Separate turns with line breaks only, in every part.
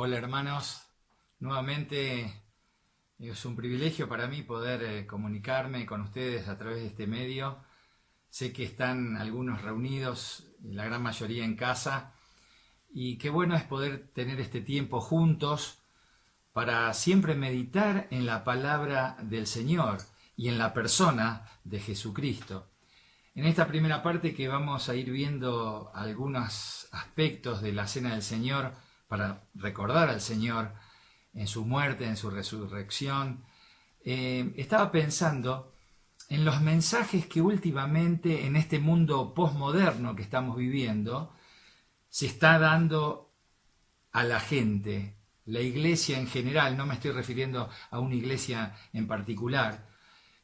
Hola hermanos, nuevamente es un privilegio para mí poder comunicarme con ustedes a través de este medio. Sé que están algunos reunidos, la gran mayoría en casa, y qué bueno es poder tener este tiempo juntos para siempre meditar en la palabra del Señor y en la persona de Jesucristo. En esta primera parte que vamos a ir viendo algunos aspectos de la Cena del Señor para recordar al Señor en su muerte, en su resurrección, estaba pensando en los mensajes que últimamente en este mundo posmoderno que estamos viviendo se está dando a la gente, la iglesia en general. No me estoy refiriendo a una iglesia en particular,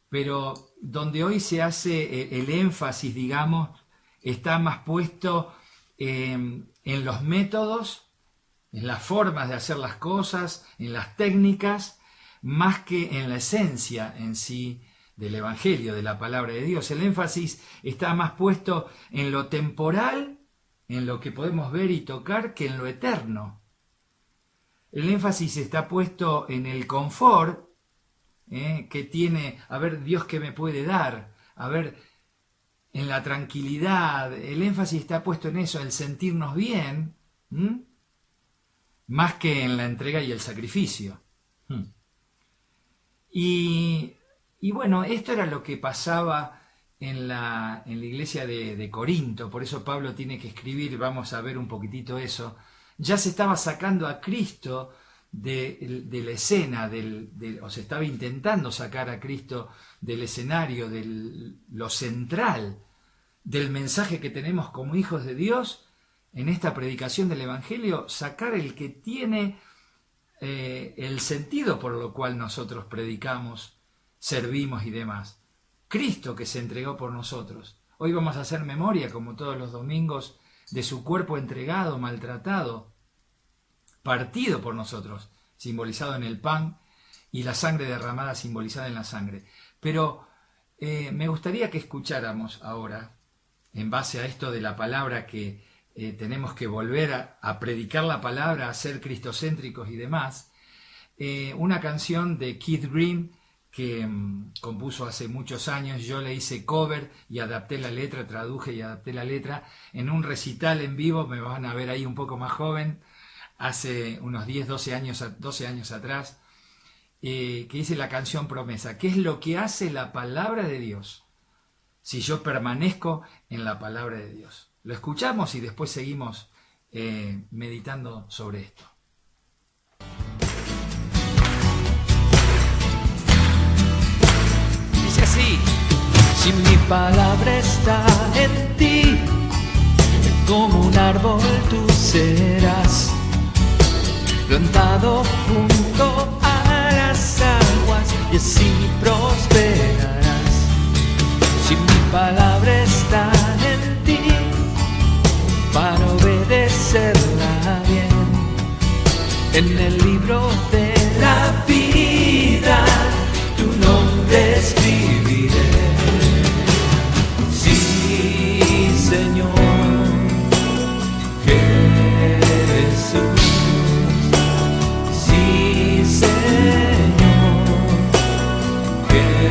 pero donde hoy se hace el énfasis, digamos, está más puesto en los métodos, en las formas de hacer las cosas, en las técnicas, más que en la esencia en sí del Evangelio, de la palabra de Dios. El énfasis está más puesto en lo temporal, en lo que podemos ver y tocar, que en lo eterno. El énfasis está puesto en el confort que tiene, a ver, Dios qué me puede dar, a ver, en la tranquilidad. El énfasis está puesto en eso, el sentirnos bien, más que en la entrega y el sacrificio. Y bueno, esto era lo que pasaba en la iglesia de Corinto. Por eso Pablo tiene que escribir, vamos a ver un poquitito eso. Ya se estaba sacando a Cristo de la escena, o se estaba intentando sacar a Cristo del escenario, de lo central del mensaje que tenemos como hijos de Dios en esta predicación del Evangelio, sacar el que tiene el sentido por lo cual nosotros predicamos, servimos y demás. Cristo que se entregó por nosotros. Hoy vamos a hacer memoria, como todos los domingos, de su cuerpo entregado, maltratado, partido por nosotros, simbolizado en el pan, y la sangre derramada simbolizada en la sangre. Pero me gustaría que escucháramos ahora, en base a esto de la palabra que tenemos que volver a predicar la palabra, a ser cristocéntricos y demás, una canción de Keith Green que compuso hace muchos años. Yo le hice cover y adapté la letra, traduje y adapté la letra en un recital en vivo. Me van a ver ahí un poco más joven, hace unos 10, 12 años atrás, que hice la canción Promesa. ¿Qué es lo que hace la palabra de Dios si yo permanezco en la palabra de Dios? Lo escuchamos y después seguimos meditando sobre esto.
Dice así: si mi palabra está en ti, como un árbol tú serás, plantado junto a las aguas, y así prosperarás. Si mi palabra está en ti, para obedecerla bien, en el libro de la vida tu nombre escribiré. Sí, Señor Jesús, sí, Señor Jesús.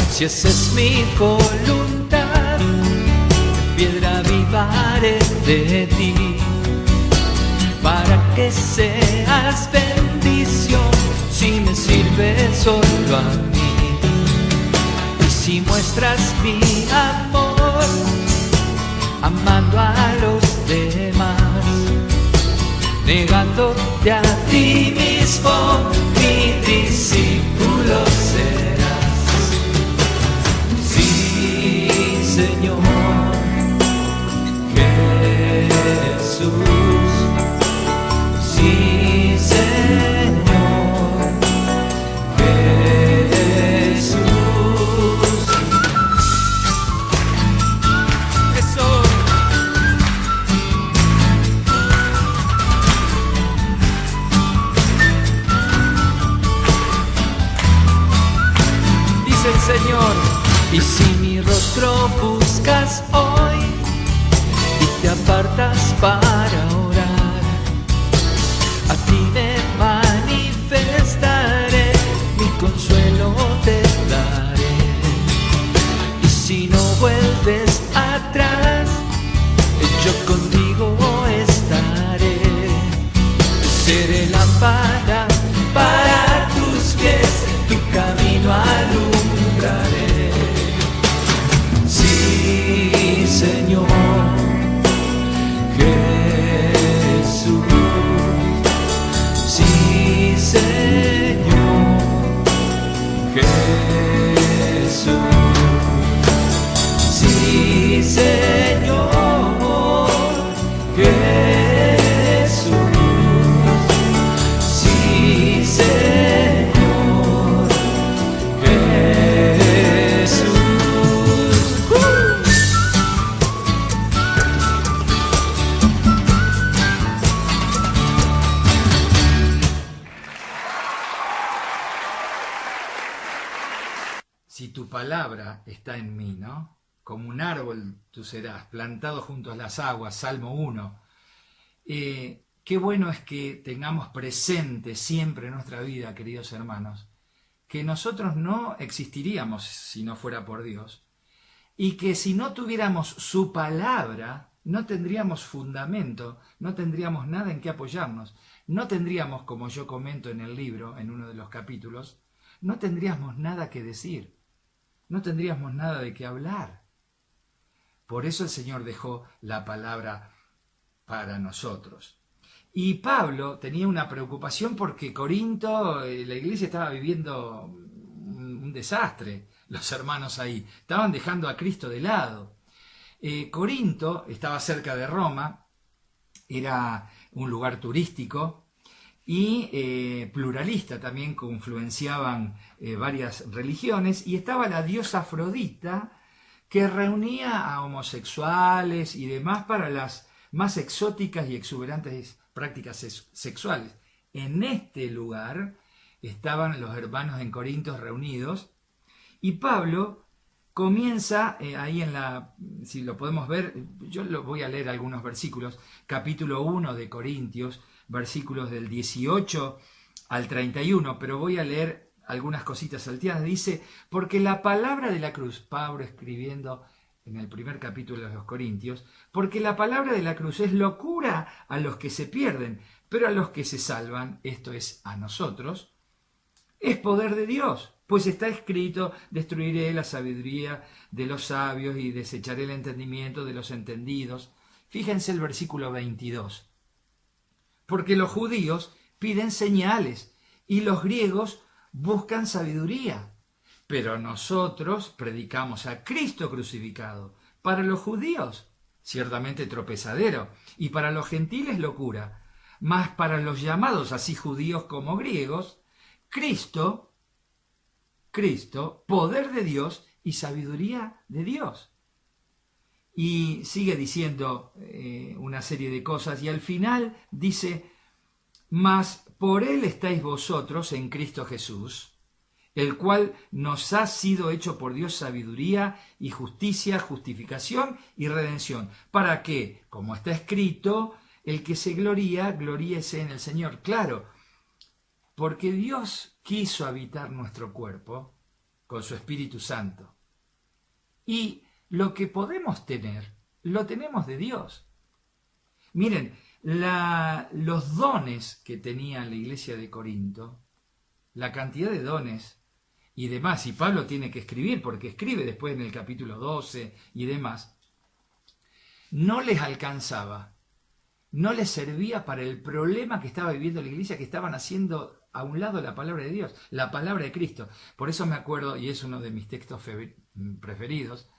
Si esa es mi voluntad, piedra viva haré de ti, para que seas bendición, si me sirves solo a mí. Y si muestras mi amor, amando a los demás, negándote a ti mismo, mi discípulo serás. Señor Jesús, sí, Señor Jesús. Eso. dice el Señor. Y si mi rostro buscas hoy y te apartas para orar, a ti me manifestaré, mi consuelo te daré. Y si no vuelves atrás, yo contigo estaré. Seré lámpara para tus pies, tu camino alumbraré. Sí, Señor Jesús. Sí, Señor Jesús. Sí, Señor Jesús. Sí, Señor Jesús.
Si tu palabra está en mí, ¿no? Como un árbol tú serás, plantado junto a las aguas, Salmo 1. Qué bueno es que tengamos presente siempre en nuestra vida, queridos hermanos, que nosotros no existiríamos si no fuera por Dios, y que si no tuviéramos su palabra, no tendríamos fundamento, no tendríamos nada en qué apoyarnos, no tendríamos, como yo comento en el libro, en uno de los capítulos, no tendríamos nada que decir, no tendríamos nada de qué hablar. Por eso el Señor dejó la palabra para nosotros. Y Pablo tenía una preocupación porque Corinto, la iglesia estaba viviendo un desastre, los hermanos ahí, estaban dejando a Cristo de lado. Corinto estaba cerca de Roma, era un lugar turístico y pluralista también, que influenciaban varias religiones, y estaba la diosa Afrodita, que reunía a homosexuales y demás para las más exóticas y exuberantes prácticas sexuales. En este lugar estaban los hermanos en Corinto reunidos, y Pablo comienza ahí en si lo podemos ver, yo lo voy a leer algunos versículos, capítulo 1 de Corintios, versículos del 18 al 31, pero voy a leer algunas cositas salteadas. Dice: porque la palabra de la cruz, Pablo escribiendo en el primer capítulo de los Corintios, porque la palabra de la cruz es locura a los que se pierden, pero a los que se salvan, esto es a nosotros, es poder de Dios, pues está escrito: destruiré la sabiduría de los sabios y desecharé el entendimiento de los entendidos. Fíjense el versículo 22. Porque los judíos piden señales y los griegos buscan sabiduría, pero nosotros predicamos a Cristo crucificado, para los judíos ciertamente tropezadero, y para los gentiles locura, mas para los llamados, así judíos como griegos, Cristo, poder de Dios y sabiduría de Dios. Y sigue diciendo una serie de cosas, y al final dice: mas por él estáis vosotros en Cristo Jesús, el cual nos ha sido hecho por Dios sabiduría y justicia, justificación y redención, para que, como está escrito, el que se gloría, gloríese en el Señor. Claro, porque Dios quiso habitar nuestro cuerpo con su Espíritu Santo. Y lo que podemos tener, lo tenemos de Dios. Miren, los dones que tenía la iglesia de Corinto, la cantidad de dones y demás, y Pablo tiene que escribir, porque escribe después en el capítulo 12 y demás, no les alcanzaba, no les servía para el problema que estaba viviendo la iglesia, que estaban haciendo a un lado la palabra de Dios, la palabra de Cristo. Por eso me acuerdo, y es uno de mis textos preferidos,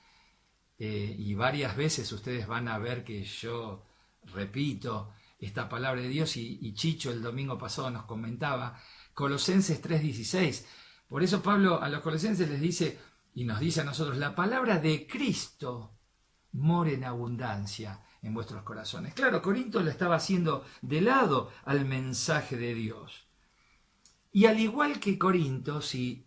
y varias veces ustedes van a ver que yo repito esta palabra de Dios, y Chicho el domingo pasado nos comentaba Colosenses 3:16. Por eso Pablo a los colosenses les dice, y nos dice a nosotros: la palabra de Cristo mora en abundancia en vuestros corazones. Claro, Corinto le estaba haciendo de lado al mensaje de Dios. Y al igual que Corinto, si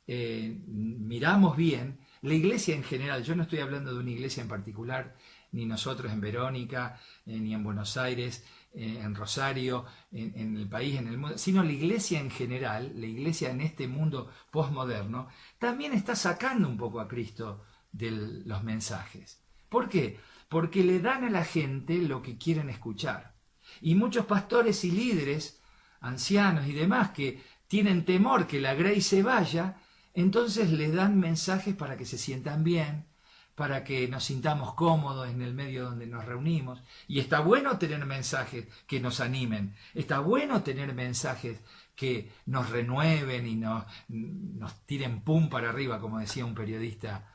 miramos bien, la iglesia en general, yo no estoy hablando de una iglesia en particular, ni nosotros en Verónica, ni en Buenos Aires, en Rosario, en el país, en el mundo, sino la iglesia en general, la iglesia en este mundo postmoderno, también está sacando un poco a Cristo de los mensajes. ¿Por qué? Porque le dan a la gente lo que quieren escuchar. Y muchos pastores y líderes, ancianos y demás, que tienen temor que la Grace se vaya, entonces les dan mensajes para que se sientan bien, para que nos sintamos cómodos en el medio donde nos reunimos. Y está bueno tener mensajes que nos animen, está bueno tener mensajes que nos renueven y nos tiren pum para arriba, como decía un periodista,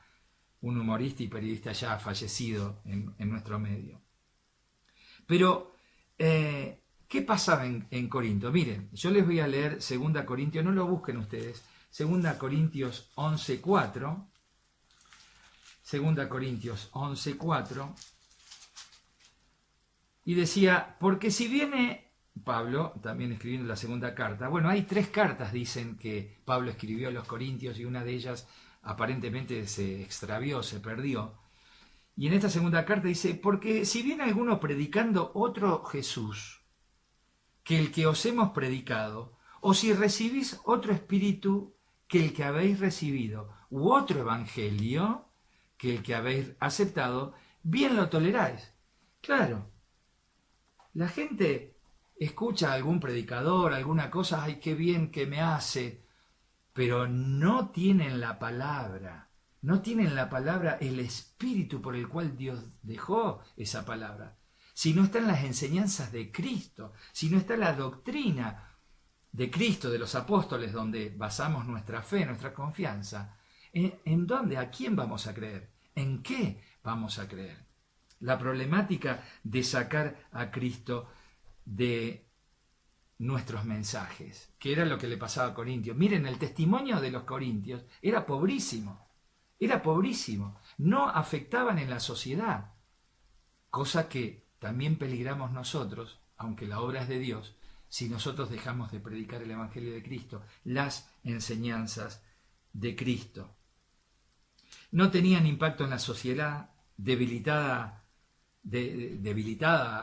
un humorista y periodista ya fallecido en nuestro medio. Pero, ¿qué pasaba en Corinto? Miren, yo les voy a leer 2 Corintios, no lo busquen ustedes, 2 Corintios 11:4, 2 Corintios 11:4, y decía, porque si viene Pablo, también escribiendo la segunda carta, bueno, hay 3 cartas, dicen, que Pablo escribió a los Corintios, y una de ellas aparentemente se extravió, se perdió. Y en esta segunda carta dice, porque si viene alguno predicando otro Jesús que el que os hemos predicado, o si recibís otro espíritu que el que habéis recibido, u otro evangelio que el que habéis aceptado, bien lo toleráis. Claro, la gente escucha a algún predicador, alguna cosa, ay, qué bien que me hace, pero no tienen la palabra. No tienen la palabra, el espíritu por el cual Dios dejó esa palabra. Si no están las enseñanzas de Cristo, si no está la doctrina de Cristo, de los apóstoles, donde basamos nuestra fe, nuestra confianza, ¿en dónde? ¿A quién vamos a creer? ¿En qué vamos a creer? La problemática de sacar a Cristo de nuestros mensajes, que era lo que le pasaba a Corintios. Miren, el testimonio de los corintios era pobrísimo. Era pobrísimo, no afectaban en la sociedad, cosa que también peligramos nosotros, aunque la obra es de Dios, si nosotros dejamos de predicar el Evangelio de Cristo, las enseñanzas de Cristo. No tenían impacto en la sociedad, debilitada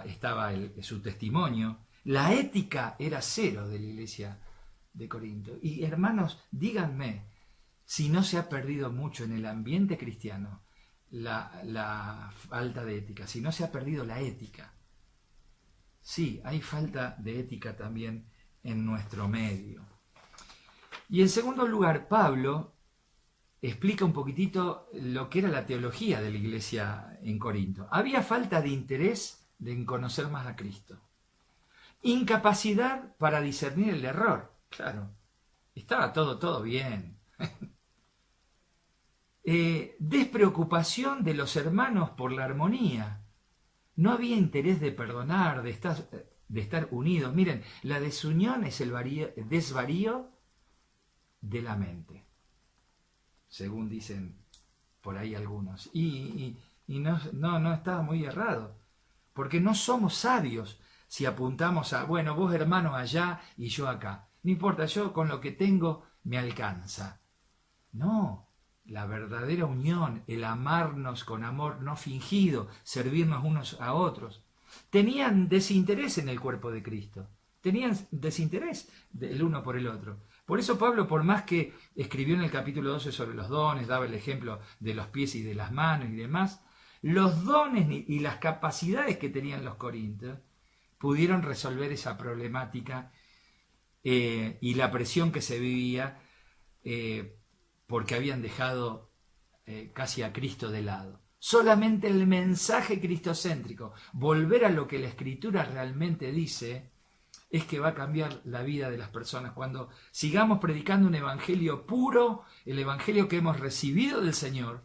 estaba su testimonio, la ética era cero de la iglesia de Corinto. Y hermanos, díganme, si no se ha perdido mucho en el ambiente cristiano la falta de ética, si no se ha perdido la ética. Sí, hay falta de ética también en nuestro medio. Y en segundo lugar, Pablo explica un poquitito lo que era la teología de la iglesia en Corinto. Había falta de interés en conocer más a Cristo. Incapacidad para discernir el error. Claro, estaba todo bien. Despreocupación de los hermanos por la armonía. No había interés de perdonar, de estar unidos. Miren, la desunión es el desvarío de la mente, según dicen por ahí algunos. Y no estaba muy errado, porque no somos sabios si apuntamos a, bueno, vos hermanos allá y yo acá. No importa, yo con lo que tengo me alcanza. No. La verdadera unión, el amarnos con amor no fingido, servirnos unos a otros. Tenían desinterés en el cuerpo de Cristo. Tenían desinterés el uno por el otro. Por eso Pablo, por más que escribió en el capítulo 12 sobre los dones, daba el ejemplo de los pies y de las manos y demás, los dones y las capacidades que tenían los corintios pudieron resolver esa problemática y la presión que se vivía porque habían dejado casi a Cristo de lado. Solamente el mensaje cristocéntrico, volver a lo que la Escritura realmente dice, es que va a cambiar la vida de las personas. Cuando sigamos predicando un evangelio puro, el evangelio que hemos recibido del Señor,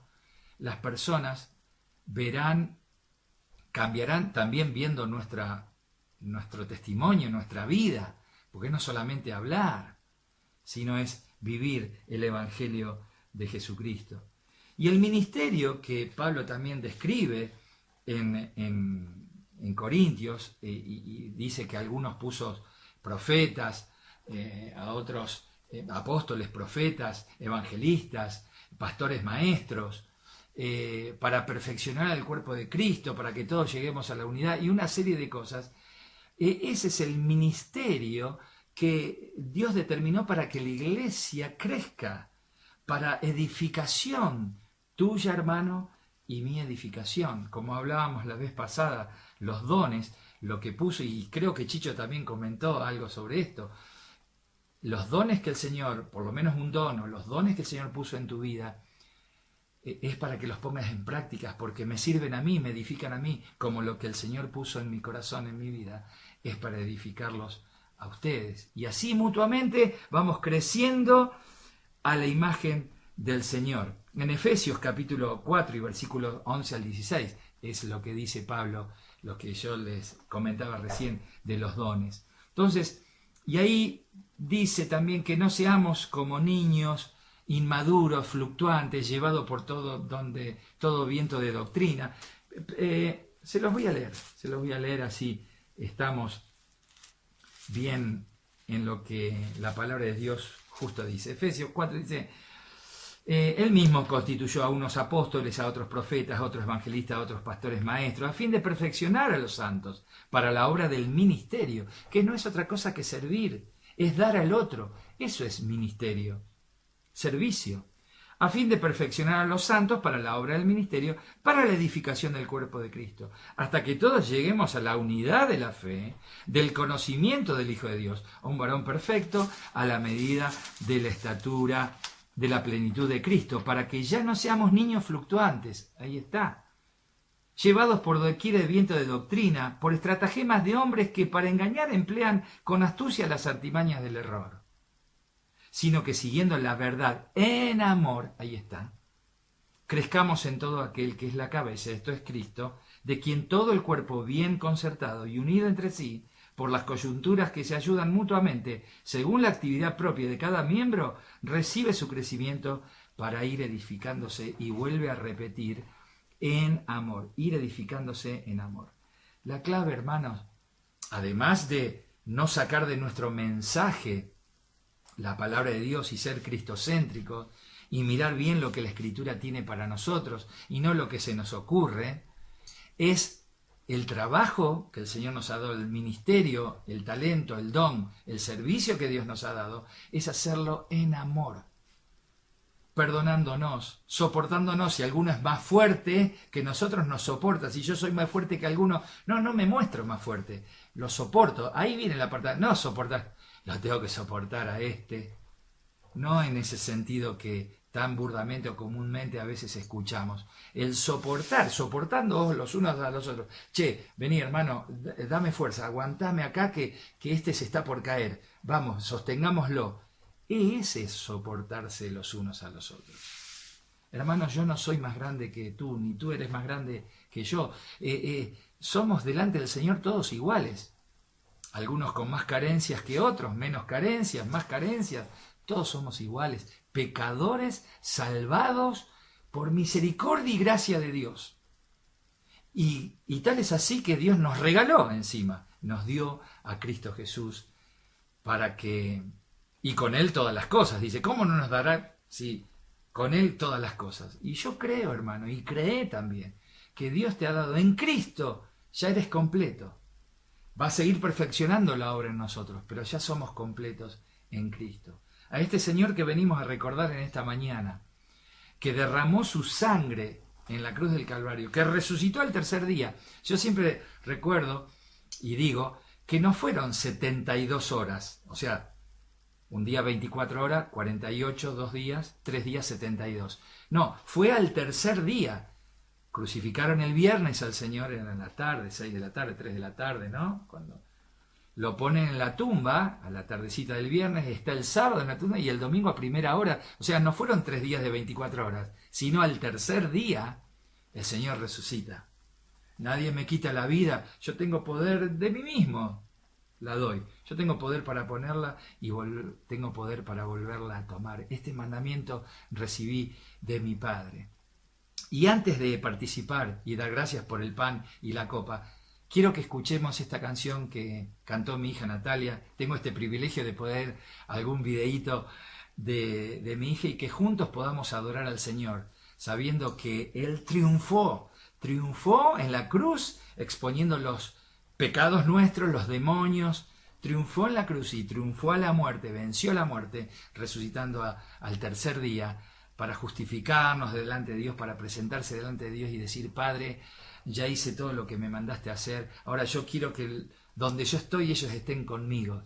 las personas verán, cambiarán también viendo nuestro testimonio, nuestra vida, porque no solamente hablar, sino es vivir el evangelio de Jesucristo. Y el ministerio que Pablo también describe en Corintios, y dice que algunos puso profetas, a otros apóstoles, profetas, evangelistas, pastores, maestros, para perfeccionar el cuerpo de Cristo, para que todos lleguemos a la unidad y una serie de cosas. Ese es el ministerio que Dios determinó para que la iglesia crezca, para edificación tuya, hermano, y mi edificación. Como hablábamos la vez pasada, los dones, lo que puso, y creo que Chicho también comentó algo sobre esto, los dones que el Señor, por lo menos un don, o los dones que el Señor puso en tu vida, es para que los pongas en prácticas, porque me sirven a mí, me edifican a mí, como lo que el Señor puso en mi corazón, en mi vida, es para edificarlos a ustedes. Y así mutuamente vamos creciendo a la imagen del Señor. En Efesios capítulo 4 y versículos 11 al 16 es lo que dice Pablo, lo que yo les comentaba recién de los dones. Entonces, y ahí dice también que no seamos como niños inmaduros, fluctuantes, llevados por todo viento de doctrina. Se los voy a leer así estamos bien en lo que la palabra de Dios justo dice. Efesios 4 dice, Él mismo constituyó a unos apóstoles, a otros profetas, a otros evangelistas, a otros pastores maestros, a fin de perfeccionar a los santos para la obra del ministerio, que no es otra cosa que servir, es dar al otro. Eso es ministerio, servicio, a fin de perfeccionar a los santos para la obra del ministerio, para la edificación del cuerpo de Cristo, hasta que todos lleguemos a la unidad de la fe, del conocimiento del Hijo de Dios, a un varón perfecto, a la medida de la estatura de la plenitud de Cristo, para que ya no seamos niños fluctuantes, ahí está, llevados por doquier de viento de doctrina, por estratagemas de hombres que para engañar emplean con astucia las artimañas del error, sino que siguiendo la verdad en amor, ahí está, crezcamos en todo aquel que es la cabeza, esto es Cristo, de quien todo el cuerpo bien concertado y unido entre sí, por las coyunturas que se ayudan mutuamente, según la actividad propia de cada miembro, recibe su crecimiento para ir edificándose, y vuelve a repetir, en amor, ir edificándose en amor. La clave, hermanos, además de no sacar de nuestro mensaje la palabra de Dios y ser cristocéntrico y mirar bien lo que la Escritura tiene para nosotros y no lo que se nos ocurre, es el trabajo que el Señor nos ha dado, el ministerio, el talento, el don, el servicio que Dios nos ha dado, es hacerlo en amor, perdonándonos, soportándonos. Si alguno es más fuerte que nosotros, nos soporta. Si yo soy más fuerte que alguno, no me muestro más fuerte, lo soporto. Ahí viene la parte, no soportar, lo tengo que soportar a este, no en ese sentido que tan burdamente o comúnmente a veces escuchamos. El soportar, soportando los unos a los otros. Che, vení hermano, dame fuerza, aguantame acá que este se está por caer. Vamos, sostengámoslo. Ese es soportarse los unos a los otros. Hermanos, yo no soy más grande que tú, ni tú eres más grande que yo. Somos delante del Señor todos iguales. Algunos con más carencias que otros, menos carencias, más carencias. Todos somos iguales, pecadores salvados por misericordia y gracia de Dios. Y tal es así que Dios nos regaló encima, nos dio a Cristo Jesús para que... Y con Él todas las cosas. Dice, ¿cómo no nos dará? Sí, con Él todas las cosas. Y yo creo, hermano, y creé también, que Dios te ha dado en Cristo, ya eres completo. Va a seguir perfeccionando la obra en nosotros, pero ya somos completos en Cristo. A este Señor que venimos a recordar en esta mañana, que derramó su sangre en la cruz del Calvario, que resucitó al tercer día. Yo siempre recuerdo y digo que no fueron 72 horas, o sea, un día 24 horas, 48, 2 días, 3 días 72. No, fue al tercer día. Crucificaron el viernes al Señor en la tarde, 6 de la tarde, 3 de la tarde, ¿no? Cuando lo ponen en la tumba, a la tardecita del viernes, está el sábado en la tumba y el domingo a primera hora. O sea, no fueron 3 días de 24 horas, sino al tercer día el Señor resucita. Nadie me quita la vida, yo tengo poder de mí mismo, la doy. Yo tengo poder para ponerla y tengo poder para volverla a tomar. Este mandamiento recibí de mi Padre. Y antes de participar y dar gracias por el pan y la copa, quiero que escuchemos esta canción que cantó mi hija Natalia. Tengo este privilegio de poder algún videíto de mi hija y que juntos podamos adorar al Señor, sabiendo que Él triunfó en la cruz, exponiendo los pecados nuestros, los demonios, triunfó en la cruz y triunfó a la muerte, venció la muerte, resucitando al tercer día para justificarnos delante de Dios, para presentarse delante de Dios y decir: Padre, ya hice todo lo que me mandaste a hacer, ahora yo quiero que donde yo estoy ellos estén conmigo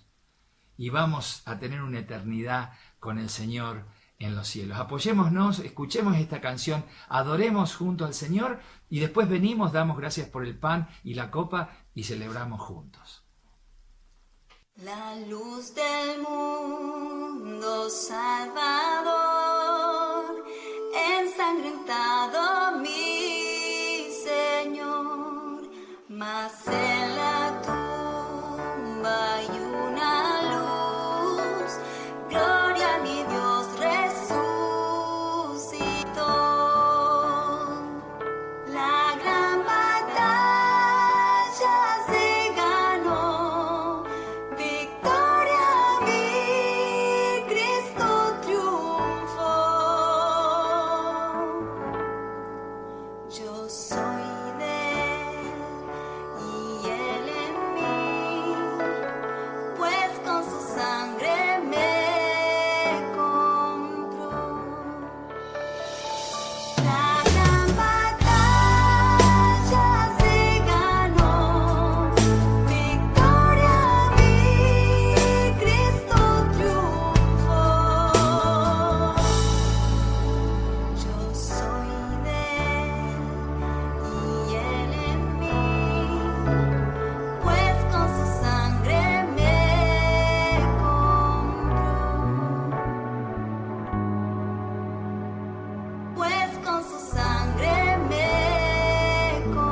y vamos a tener una eternidad con el Señor en los cielos. Apoyémonos, escuchemos esta canción, adoremos junto al Señor y después venimos, damos gracias por el pan y la copa y celebramos juntos.
La luz del mundo, Salvador, ensangrentado mi Señor, mas en la tumba hay una luz, gloria a mi Dios resucitó. La gran batalla se ganó, victoria vi, Cristo triunfó. Yo soy de Él y Él en mí, pues con su sangre me compró. La gran batalla se ganó, victoria vi, Cristo triunfó. Yo soy de Él y Él en mí, pues con su sangre me compró. Pues con su sangre me compró.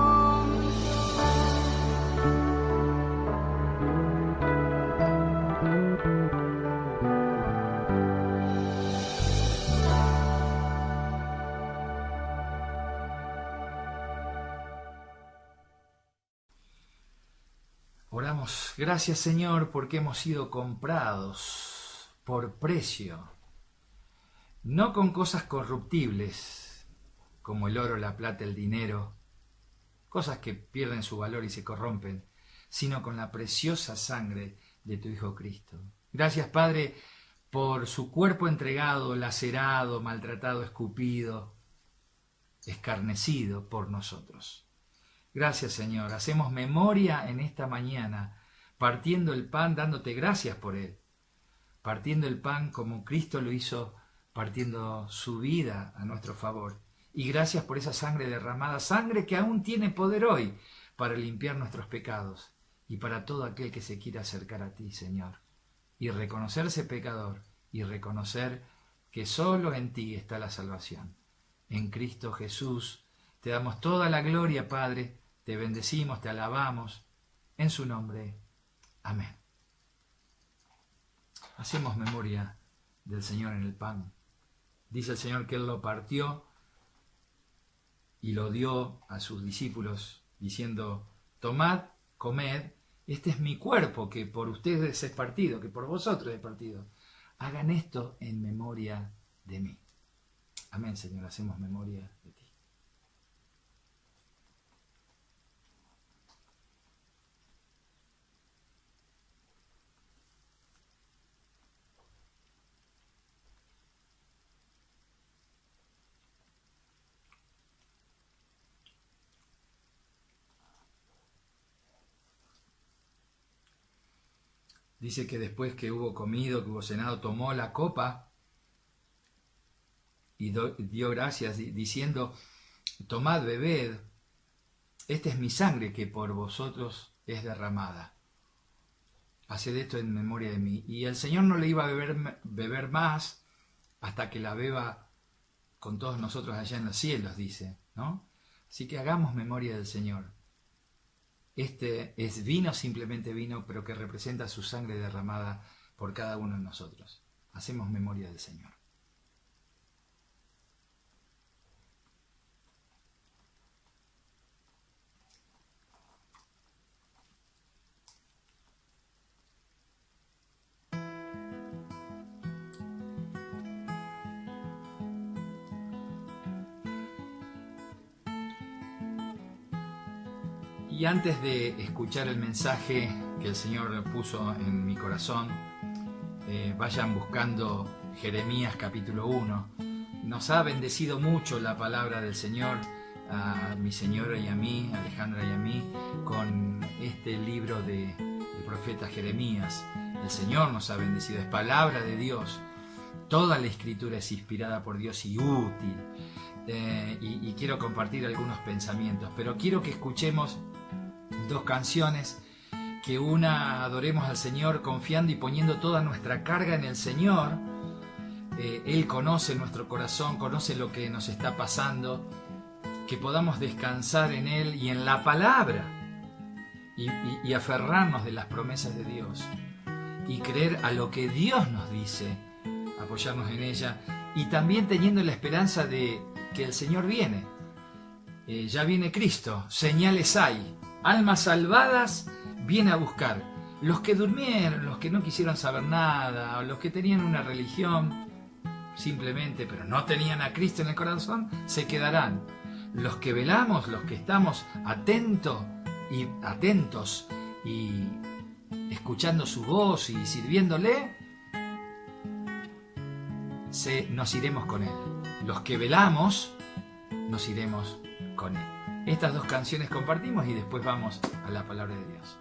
Oramos, gracias Señor porque hemos sido comprados por precio, no con cosas corruptibles como el oro, la plata, el dinero, cosas que pierden su valor y se corrompen, sino con la preciosa sangre de tu Hijo Cristo. Gracias Padre por su cuerpo entregado, lacerado, maltratado, escupido, escarnecido por nosotros. Gracias Señor, hacemos memoria en esta mañana, partiendo el pan, dándote gracias por él, partiendo el pan como Cristo lo hizo, partiendo su vida a nuestro favor. Y gracias por esa sangre derramada, sangre que aún tiene poder hoy para limpiar nuestros pecados y para todo aquel que se quiera acercar a ti, Señor, y reconocerse pecador y reconocer que solo en ti está la salvación. En Cristo Jesús te damos toda la gloria, Padre, te bendecimos, te alabamos, en su nombre. Amén. Hacemos memoria del Señor en el pan. Dice el Señor que Él lo partió y lo dio a sus discípulos, diciendo: tomad, comed, este es mi cuerpo que por ustedes es partido, que por vosotros es partido. Hagan esto en memoria de mí. Amén, Señor, hacemos memoria de ti. Dice que después que hubo comido, que hubo cenado, tomó la copa y dio gracias diciendo: tomad, bebed, esta es mi sangre que por vosotros es derramada. Haced esto en memoria de mí. Y el Señor no le iba a beber más hasta que la beba con todos nosotros allá en los cielos, dice, ¿no? Así que hagamos memoria del Señor. Este es vino, simplemente vino, pero que representa su sangre derramada por cada uno de nosotros. Hacemos memoria del Señor. Y antes de escuchar el mensaje que el Señor puso en mi corazón, vayan buscando Jeremías capítulo 1. Nos ha bendecido mucho la palabra del Señor a mi señora y a mí, Alejandra y a mí, con este libro del profeta Jeremías. El Señor nos ha bendecido, es palabra de Dios. Toda la escritura es inspirada por Dios y útil. Y quiero compartir algunos pensamientos, pero quiero que escuchemos dos canciones, que una adoremos al Señor confiando y poniendo toda nuestra carga en el Señor. Él conoce nuestro corazón, conoce lo que nos está pasando, que podamos descansar en Él y en la palabra y aferrarnos de las promesas de Dios y creer a lo que Dios nos dice, apoyarnos en ella y también teniendo la esperanza de que el Señor viene. Ya viene Cristo, señales hay, almas salvadas viene a buscar. Los que durmieron, los que no quisieron saber nada, o los que tenían una religión simplemente, pero no tenían a Cristo en el corazón, se quedarán. Los que velamos, los que estamos atentos y escuchando su voz y sirviéndole, nos iremos con Él. Los que velamos, nos iremos con Él. Estas dos canciones compartimos y después vamos a la palabra de Dios.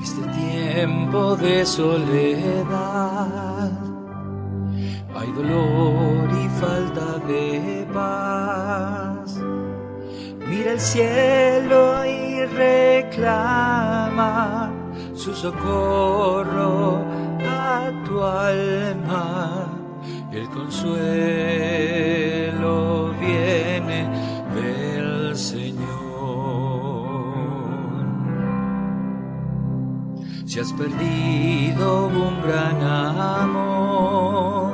Este tiempo de soledad, hay dolor y falta de paz. Mira el cielo y reclama su socorro a tu alma. El consuelo viene del Señor. Si has perdido un gran amor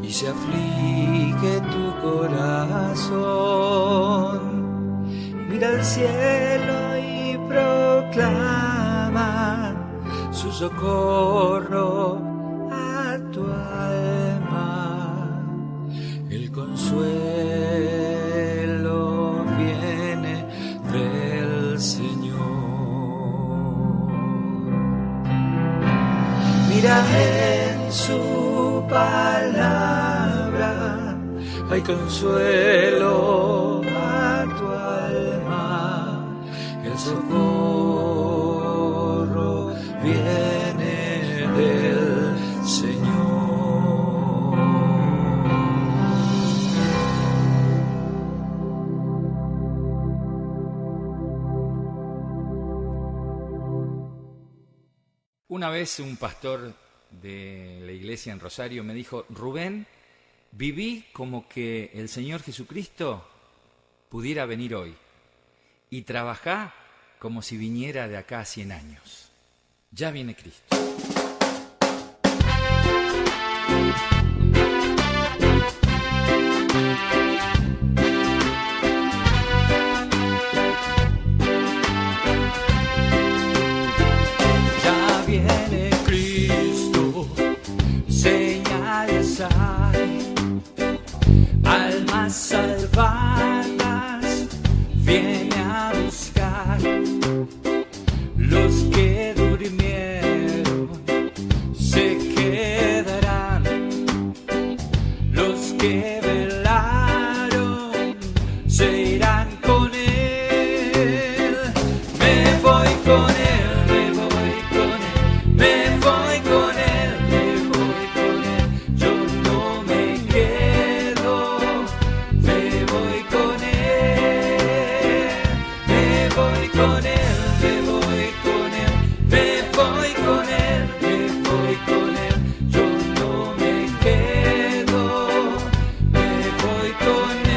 y se aflige tu corazón, mira al cielo y proclama su socorro a tu alma. El consuelo viene del Señor. Mira en su palabra, hay consuelo a tu alma. El socorro viene del Señor.
Una vez un pastor de la iglesia en Rosario me dijo: Rubén, viví como que el Señor Jesucristo pudiera venir hoy y trabajá como si viniera de acá a 100 años. Ya viene Cristo.
Almas salvadas viene a buscar. Los que durmieron se quedarán. Los que velaron se irán con Él. Me voy con Él, me voy con Él, me voy con Él, me voy con Él. Yo no me quedo. Me voy con Él, me voy con Él, me voy con Él, me voy con Él, me voy con Él. Yo no me quedo, me voy con Él.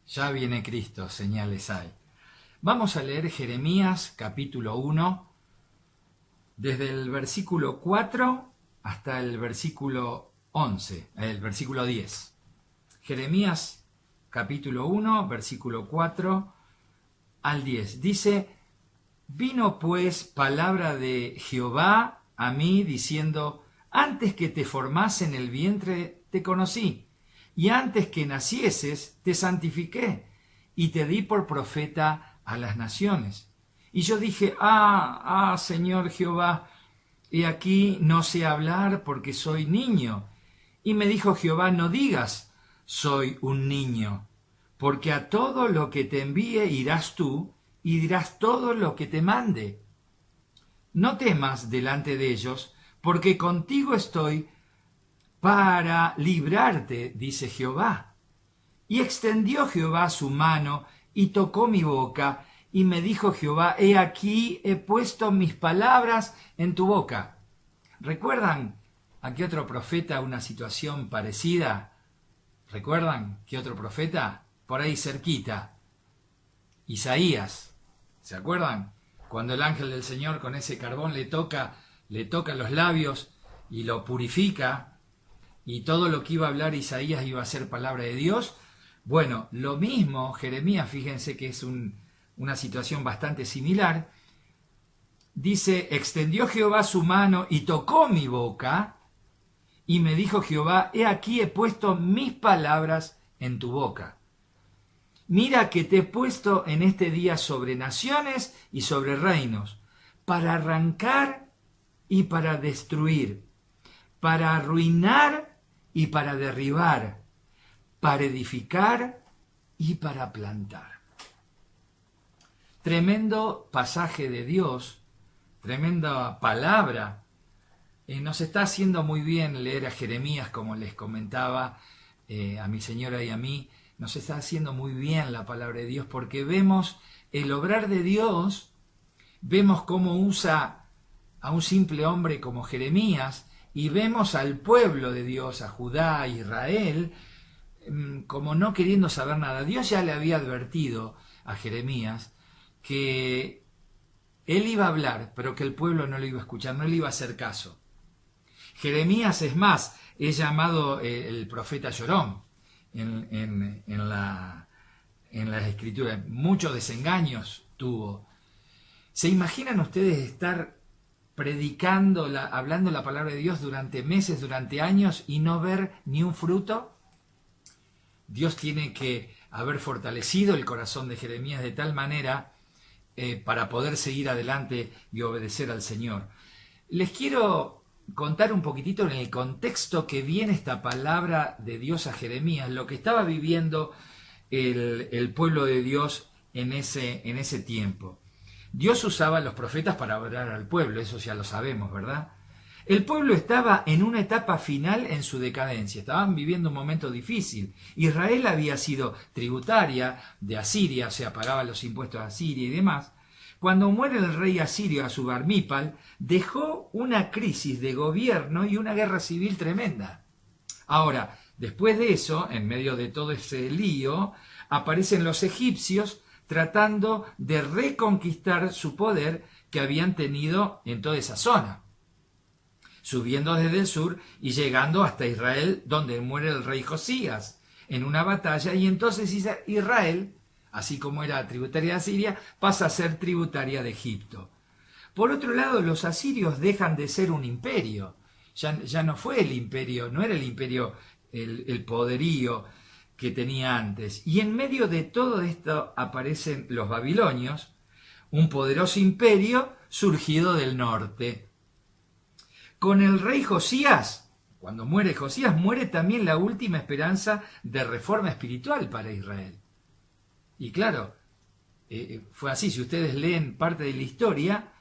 Ya viene Cristo, señales hay. Vamos a leer Jeremías capítulo 1, desde el versículo 4 hasta el versículo 11, el versículo 10. Jeremías capítulo 1, versículo 4 al 10. Dice: Vino pues palabra de Jehová a mí diciendo: Antes que te formase en el vientre te conocí, y antes que nacieses te santifiqué, y te di por profeta a las naciones. Y yo dije: Señor Jehová, he aquí no sé hablar porque soy niño. Y me dijo Jehová: No digas, soy un niño, porque a todo lo que te envíe irás tú, y dirás todo lo que te mande. No temas delante de ellos, porque contigo estoy para librarte, dice Jehová. Y extendió Jehová su mano, y tocó mi boca, y me dijo Jehová: He aquí he puesto mis palabras en tu boca. ¿Recuerdan a qué otro profeta una situación parecida? ¿Recuerdan qué otro profeta? Por ahí cerquita. Isaías. ¿Se acuerdan? Cuando el ángel del Señor con ese carbón le toca los labios y lo purifica, y todo lo que iba a hablar Isaías iba a ser palabra de Dios. Bueno, lo mismo Jeremías, fíjense que es una situación bastante similar. Dice: extendió Jehová su mano y tocó mi boca, y me dijo Jehová: He aquí he puesto mis palabras en tu boca. Mira que te he puesto en este día sobre naciones y sobre reinos, para arrancar y para destruir, para arruinar y para derribar, para edificar y para plantar. Tremendo pasaje de Dios, tremenda palabra. Nos está haciendo muy bien leer a Jeremías, como les comentaba a mi señora y a mí. Nos está haciendo muy bien la palabra de Dios, porque vemos el obrar de Dios, vemos cómo usa a un simple hombre como Jeremías, y vemos al pueblo de Dios, a Judá, a Israel, como no queriendo saber nada. Dios ya le había advertido a Jeremías que él iba a hablar, pero que el pueblo no lo iba a escuchar, no le iba a hacer caso. Jeremías, es más, es llamado el profeta llorón en las escrituras. Muchos desengaños tuvo. ¿Se imaginan ustedes estar predicando, hablando la palabra de Dios durante meses, durante años, y no ver ni un fruto? Dios tiene que haber fortalecido el corazón de Jeremías de tal manera para poder seguir adelante y obedecer al Señor. Les quiero contar un poquitito en el contexto que viene esta palabra de Dios a Jeremías, lo que estaba viviendo el pueblo de Dios en ese tiempo. Dios usaba a los profetas para hablar al pueblo, eso ya lo sabemos, ¿verdad? El pueblo estaba en una etapa final en su decadencia, estaban viviendo un momento difícil. Israel había sido tributaria de Asiria, o sea, pagaba los impuestos a Asiria y demás. Cuando muere el rey asirio Asurbanipal, dejó una crisis de gobierno y una guerra civil tremenda. Ahora, después de eso, en medio de todo ese lío, aparecen los egipcios tratando de reconquistar su poder que habían tenido en toda esa zona, subiendo desde el sur y llegando hasta Israel, donde muere el rey Josías en una batalla, y entonces Israel, así como era tributaria de Asiria, pasa a ser tributaria de Egipto. Por otro lado, los asirios dejan de ser un imperio. Ya no fue el imperio, no era el imperio el poderío que tenía antes. Y en medio de todo esto aparecen los babilonios, un poderoso imperio surgido del norte. Con el rey Josías, cuando muere Josías, muere también la última esperanza de reforma espiritual para Israel. Y claro, fue así. Si ustedes leen parte de la historia,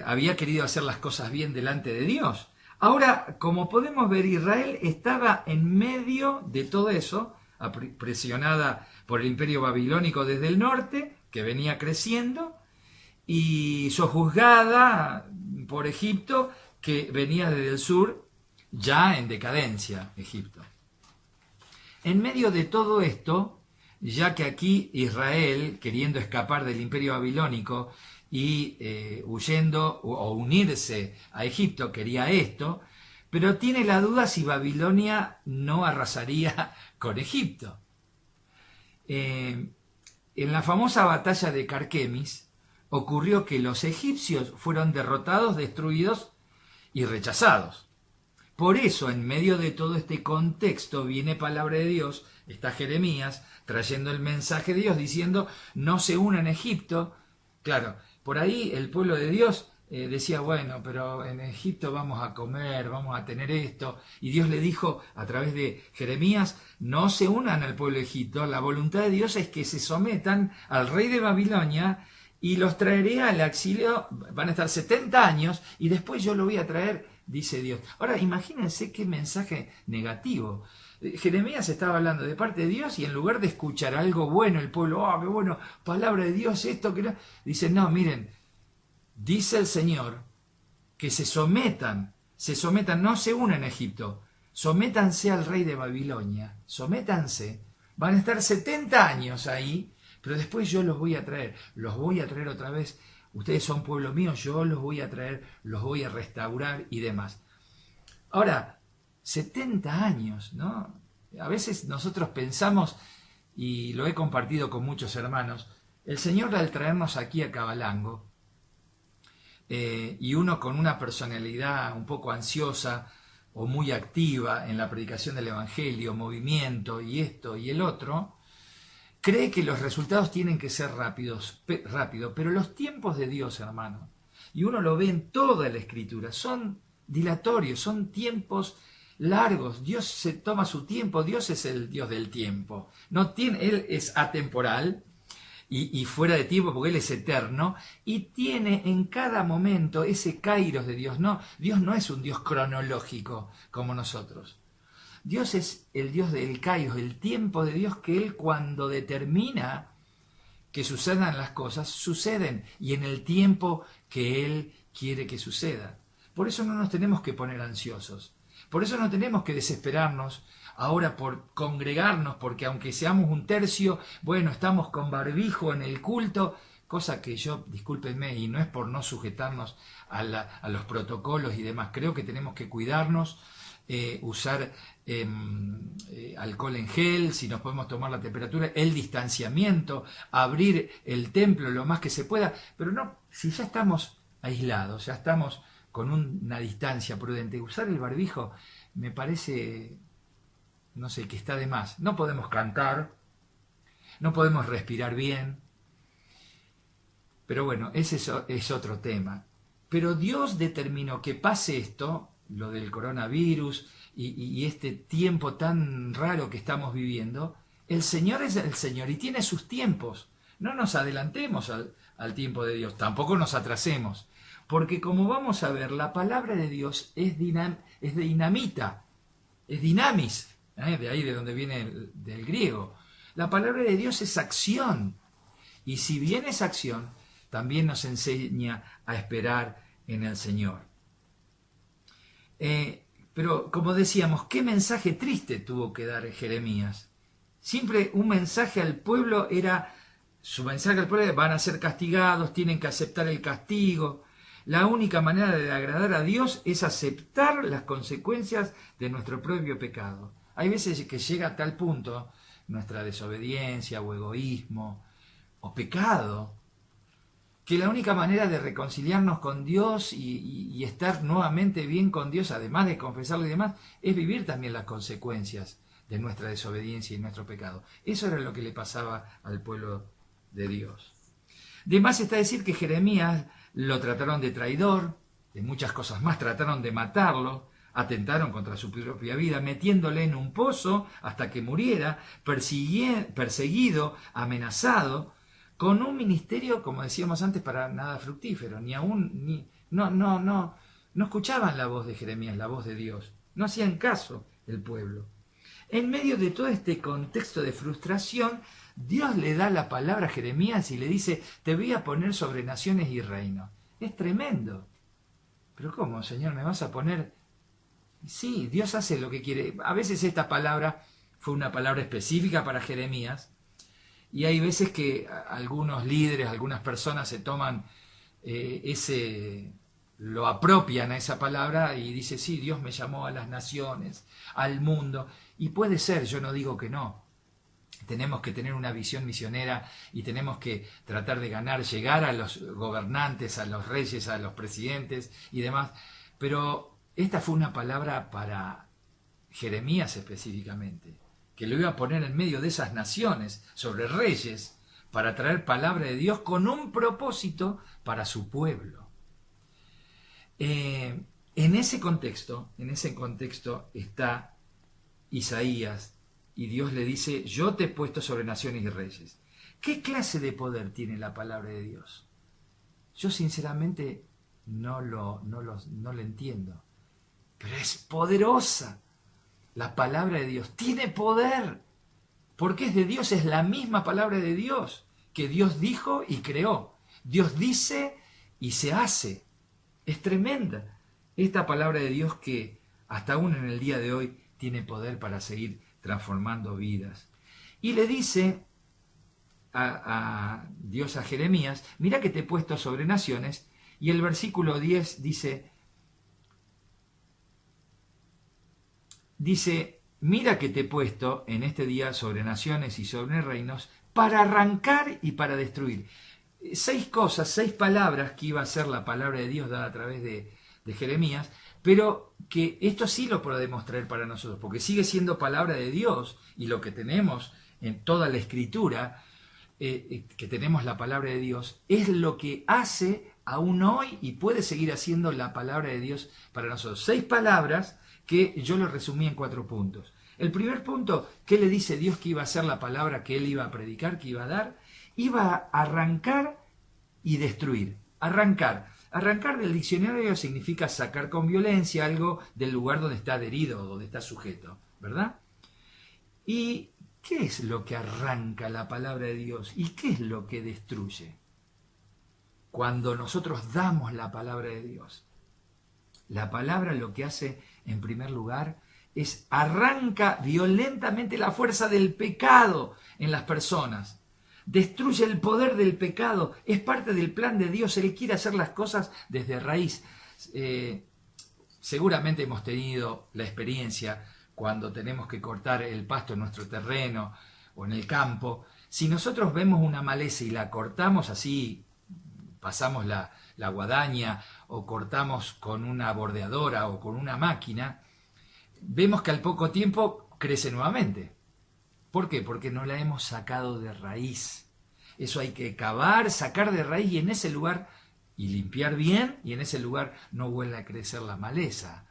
había querido hacer las cosas bien delante de Dios. Ahora, como podemos ver, Israel estaba en medio de todo eso, presionada por el imperio babilónico desde el norte, que venía creciendo, y sojuzgada por Egipto, que venía desde el sur, ya en decadencia, Egipto. En medio de todo esto, ya que aquí Israel, queriendo escapar del imperio babilónico y huyendo o unirse a Egipto, quería esto, pero tiene la duda si Babilonia no arrasaría con Egipto. En la famosa batalla de Carquemis ocurrió que los egipcios fueron derrotados, destruidos y rechazados. Por eso, en medio de todo este contexto, viene palabra de Dios, está Jeremías trayendo el mensaje de Dios diciendo, no se unan a Egipto. Claro, por ahí el pueblo de Dios decía, bueno, pero en Egipto vamos a comer, vamos a tener esto. Y Dios le dijo a través de Jeremías, no se unan al pueblo de Egipto, la voluntad de Dios es que se sometan al rey de Babilonia y los traeré al exilio, van a estar 70 años y después yo lo voy a traer, dice Dios. Ahora, imagínense qué mensaje negativo. Jeremías estaba hablando de parte de Dios y en lugar de escuchar algo bueno, el pueblo, qué bueno, palabra de Dios, esto, que no, dice, no, miren, dice el Señor que se sometan, no se unan a Egipto, sométanse al rey de Babilonia, sométanse, van a estar 70 años ahí, pero después yo los voy a traer otra vez, ustedes son pueblo mío, yo los voy a traer, los voy a restaurar y demás. Ahora, 70 años, ¿no? A veces nosotros pensamos, y lo he compartido con muchos hermanos, el Señor al traernos aquí a Cabalango, y uno con una personalidad un poco ansiosa o muy activa en la predicación del Evangelio, movimiento y esto y el otro, cree que los resultados tienen que ser rápido, pero los tiempos de Dios, hermano, y uno lo ve en toda la Escritura, son dilatorios, son tiempos largos. Dios se toma su tiempo, Dios es el Dios del tiempo. Él es atemporal y fuera de tiempo porque Él es eterno y tiene en cada momento ese kairos de Dios. No, Dios no es un Dios cronológico como nosotros. Dios es el Dios del kairos, el tiempo de Dios, que Él cuando determina que sucedan las cosas, suceden y en el tiempo que Él quiere que suceda. Por eso no nos tenemos que poner ansiosos. Por eso no tenemos que desesperarnos ahora por congregarnos, porque aunque seamos un tercio, bueno, estamos con barbijo en el culto, cosa que yo, discúlpenme, y no es por no sujetarnos a los protocolos y demás, creo que tenemos que cuidarnos, usar alcohol en gel, si nos podemos tomar la temperatura, el distanciamiento, abrir el templo lo más que se pueda, pero no, si ya estamos aislados, ya estamos con una distancia prudente, usar el barbijo me parece, no sé, que está de más. No podemos cantar, no podemos respirar bien, pero bueno, ese es otro tema. Pero Dios determinó que pase esto, lo del coronavirus y este tiempo tan raro que estamos viviendo. El Señor es el Señor y tiene sus tiempos. No nos adelantemos al tiempo de Dios, tampoco nos atrasemos. Porque como vamos a ver, la palabra de Dios es dinamita, es dinamis, de ahí de donde viene del griego. La palabra de Dios es acción. Y si bien es acción, también nos enseña a esperar en el Señor. Pero como decíamos, ¿qué mensaje triste tuvo que dar Jeremías? Siempre un mensaje al pueblo su mensaje al pueblo era, van a ser castigados, tienen que aceptar el castigo. La única manera de agradar a Dios es aceptar las consecuencias de nuestro propio pecado. Hay veces que llega a tal punto nuestra desobediencia o egoísmo o pecado, que la única manera de reconciliarnos con Dios y estar nuevamente bien con Dios, además de confesarlo y demás, es vivir también las consecuencias de nuestra desobediencia y nuestro pecado. Eso era lo que le pasaba al pueblo de Dios. De más está decir que Jeremías lo trataron de traidor, de muchas cosas más, trataron de matarlo, atentaron contra su propia vida, metiéndole en un pozo hasta que muriera, perseguido, amenazado, con un ministerio, como decíamos antes, para nada fructífero, no escuchaban la voz de Jeremías, la voz de Dios, no hacían caso el pueblo. En medio de todo este contexto de frustración, Dios le da la palabra a Jeremías y le dice, te voy a poner sobre naciones y reinos. Es tremendo. Pero ¿cómo, Señor, me vas a poner? Sí, Dios hace lo que quiere. A veces esta palabra fue una palabra específica para Jeremías, Y hay veces que algunos líderes, algunas personas se toman lo apropian a esa palabra y dice, sí, Dios me llamó a las naciones, al mundo. Y puede ser, yo no digo que no. Tenemos que tener una visión misionera y tenemos que tratar de llegar a los gobernantes, a los reyes, a los presidentes y demás. Pero esta fue una palabra para Jeremías específicamente, que lo iba a poner en medio de esas naciones, sobre reyes, para traer palabra de Dios con un propósito para su pueblo. En ese contexto está Isaías, y Dios le dice, yo te he puesto sobre naciones y reyes. ¿Qué clase de poder tiene la palabra de Dios? Yo sinceramente no lo entiendo, pero es poderosa. La palabra de Dios tiene poder, porque es de Dios, es la misma palabra de Dios, que Dios dijo y creó. Dios dice y se hace. Es tremenda esta palabra de Dios que hasta aún en el día de hoy tiene poder para seguir transformando vidas. Y le dice a Dios a Jeremías, mira que te he puesto sobre naciones, y el versículo 10 dice, mira que te he puesto en este día sobre naciones y sobre reinos para arrancar y para destruir. 6 cosas, 6 palabras que iba a ser la palabra de Dios dada a través de Jeremías, pero que esto sí lo podemos traer para nosotros, porque sigue siendo palabra de Dios, y lo que tenemos en toda la Escritura, que tenemos la palabra de Dios, es lo que hace aún hoy y puede seguir haciendo la palabra de Dios para nosotros. 6 palabras que yo lo resumí en 4 puntos. El primer punto, ¿qué le dice Dios que iba a ser la palabra que él iba a predicar, que iba a dar? Iba a arrancar y destruir. Arrancar. Arrancar del diccionario significa sacar con violencia algo del lugar donde está adherido o donde está sujeto, ¿verdad? ¿Y qué es lo que arranca la palabra de Dios? ¿Y qué es lo que destruye? Cuando nosotros damos la palabra de Dios, la palabra lo que hace en primer lugar es arranca violentamente la fuerza del pecado en las personas. Destruye el poder del pecado, es parte del plan de Dios, Él quiere hacer las cosas desde raíz. Seguramente hemos tenido la experiencia cuando tenemos que cortar el pasto en nuestro terreno o en el campo. Si nosotros vemos una maleza y la cortamos así, pasamos la guadaña o cortamos con una bordeadora o con una máquina, vemos que al poco tiempo crece nuevamente. ¿Por qué? Porque no la hemos sacado de raíz. Eso hay que cavar, sacar de raíz y en ese lugar, y limpiar bien, y en ese lugar no vuelve a crecer la maleza.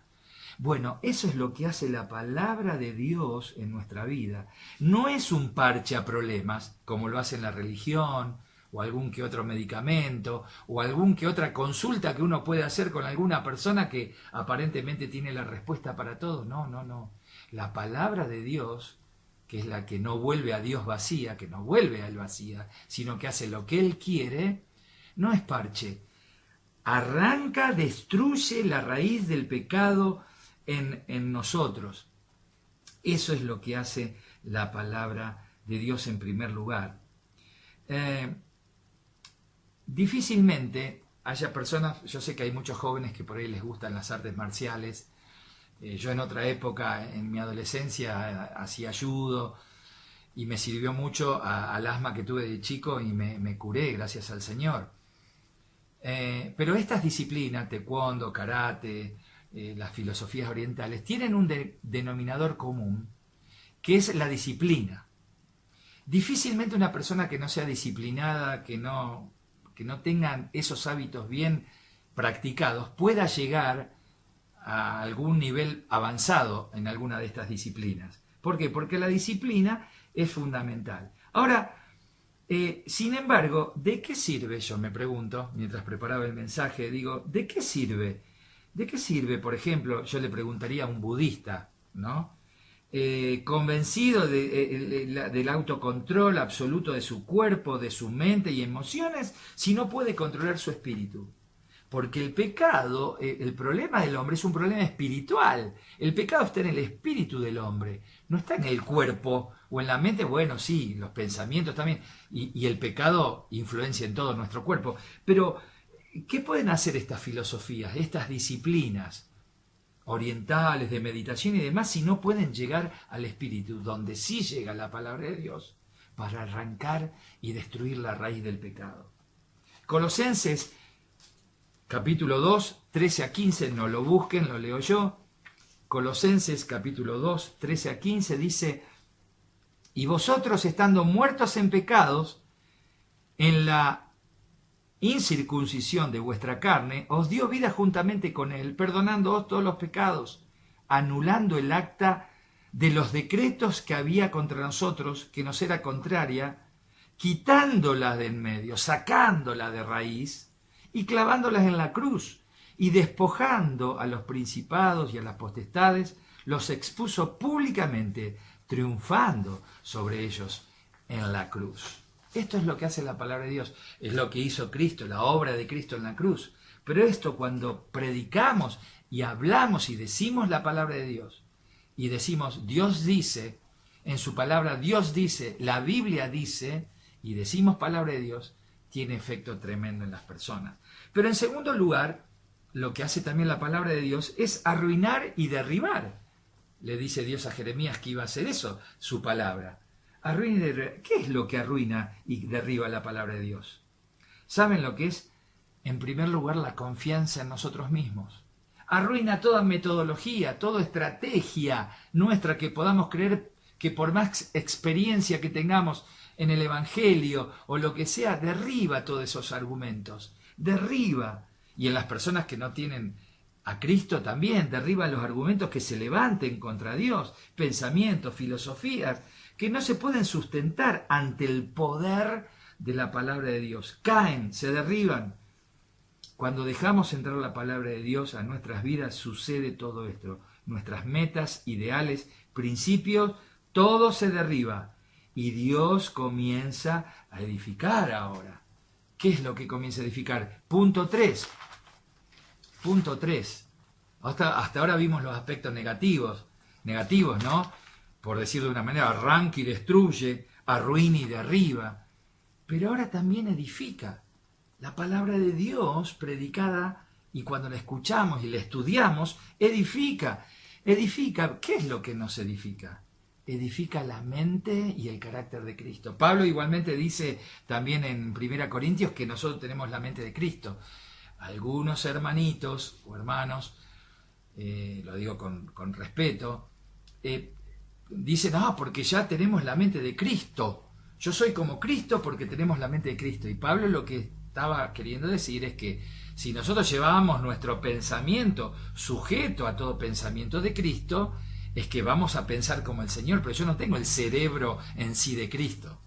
Bueno, eso es lo que hace la palabra de Dios en nuestra vida. No es un parche a problemas, como lo hace la religión, o algún que otro medicamento, o algún que otra consulta que uno puede hacer con alguna persona que aparentemente tiene la respuesta para todo. No. La palabra de Dios, que es la que no vuelve a Dios vacía, que no vuelve a Él vacía, sino que hace lo que Él quiere, no es parche. Arranca, destruye la raíz del pecado en nosotros. Eso es lo que hace la palabra de Dios en primer lugar. Difícilmente haya personas, yo sé que hay muchos jóvenes que por ahí les gustan las artes marciales. Yo en otra época, en mi adolescencia, hacía judo y me sirvió mucho al asma que tuve de chico y me curé, gracias al Señor. Pero estas disciplinas, taekwondo, karate, las filosofías orientales, tienen un denominador común, que es la disciplina. Difícilmente una persona que no sea disciplinada, que no tengan esos hábitos bien practicados, pueda llegar a algún nivel avanzado en alguna de estas disciplinas. ¿Por qué? Porque la disciplina es fundamental. Ahora, sin embargo, ¿de qué sirve? Yo me pregunto, mientras preparaba el mensaje, digo, ¿de qué sirve? ¿De qué sirve, por ejemplo, yo le preguntaría a un budista, ¿no? Convencido del autocontrol absoluto de su cuerpo, de su mente y emociones, si no puede controlar su espíritu? Porque el pecado, el problema del hombre es un problema espiritual. El pecado está en el espíritu del hombre, no está en el cuerpo o en la mente. Bueno, sí, los pensamientos también. Y el pecado influencia en todo nuestro cuerpo. Pero, ¿qué pueden hacer estas filosofías, estas disciplinas orientales de meditación y demás si no pueden llegar al espíritu, donde sí llega la palabra de Dios para arrancar y destruir la raíz del pecado? Colosenses capítulo 2, 13 a 15, no lo busquen, lo leo yo. Colosenses capítulo 2, 13 a 15 dice: y vosotros, estando muertos en pecados, en la incircuncisión de vuestra carne, os dio vida juntamente con él, perdonándoos todos los pecados, anulando el acta de los decretos que había contra nosotros, que nos era contraria, quitándola de en medio, sacándola de raíz, y clavándolas en la cruz, y despojando a los principados y a las potestades, los expuso públicamente, triunfando sobre ellos en la cruz. Esto es lo que hace la palabra de Dios, es lo que hizo Cristo, la obra de Cristo en la cruz. Pero esto, cuando predicamos y hablamos y decimos la palabra de Dios, y decimos Dios dice, en su palabra Dios dice, la Biblia dice, y decimos palabra de Dios, tiene efecto tremendo en las personas. Pero en segundo lugar, lo que hace también la palabra de Dios es arruinar y derribar. Le dice Dios a Jeremías que iba a hacer eso, su palabra. Arruina y derribar. ¿Qué es lo que arruina y derriba la palabra de Dios? ¿Saben lo que es? En primer lugar, la confianza en nosotros mismos. Arruina toda metodología, toda estrategia nuestra que podamos creer que por más experiencia que tengamos en el Evangelio o lo que sea, derriba todos esos argumentos, derriba. Y en las personas que no tienen a Cristo también, derriba los argumentos que se levanten contra Dios, pensamientos, filosofías, que no se pueden sustentar ante el poder de la palabra de Dios. Caen, se derriban. Cuando dejamos entrar la palabra de Dios a nuestras vidas, sucede todo esto. Nuestras metas, ideales, principios, todo se derriba. Y Dios comienza a edificar ahora. ¿Qué es lo que comienza a edificar? Punto 3. Punto 3. Hasta ahora vimos los aspectos negativos, ¿no? Por decirlo de una manera, arranca y destruye, arruina y derriba. Pero ahora también edifica. La palabra de Dios predicada, y cuando la escuchamos y la estudiamos, edifica. Edifica. ¿Qué es lo que nos edifica? Edifica la mente y el carácter de Cristo. Pablo igualmente dice también en 1 Corintios que nosotros tenemos la mente de Cristo. Algunos hermanitos o hermanos, lo digo con respeto, dicen, porque ya tenemos la mente de Cristo. Yo soy como Cristo porque tenemos la mente de Cristo. Y Pablo lo que estaba queriendo decir es que si nosotros llevábamos nuestro pensamiento sujeto a todo pensamiento de Cristo, es que vamos a pensar como el Señor, pero yo no tengo el cerebro en sí de Cristo.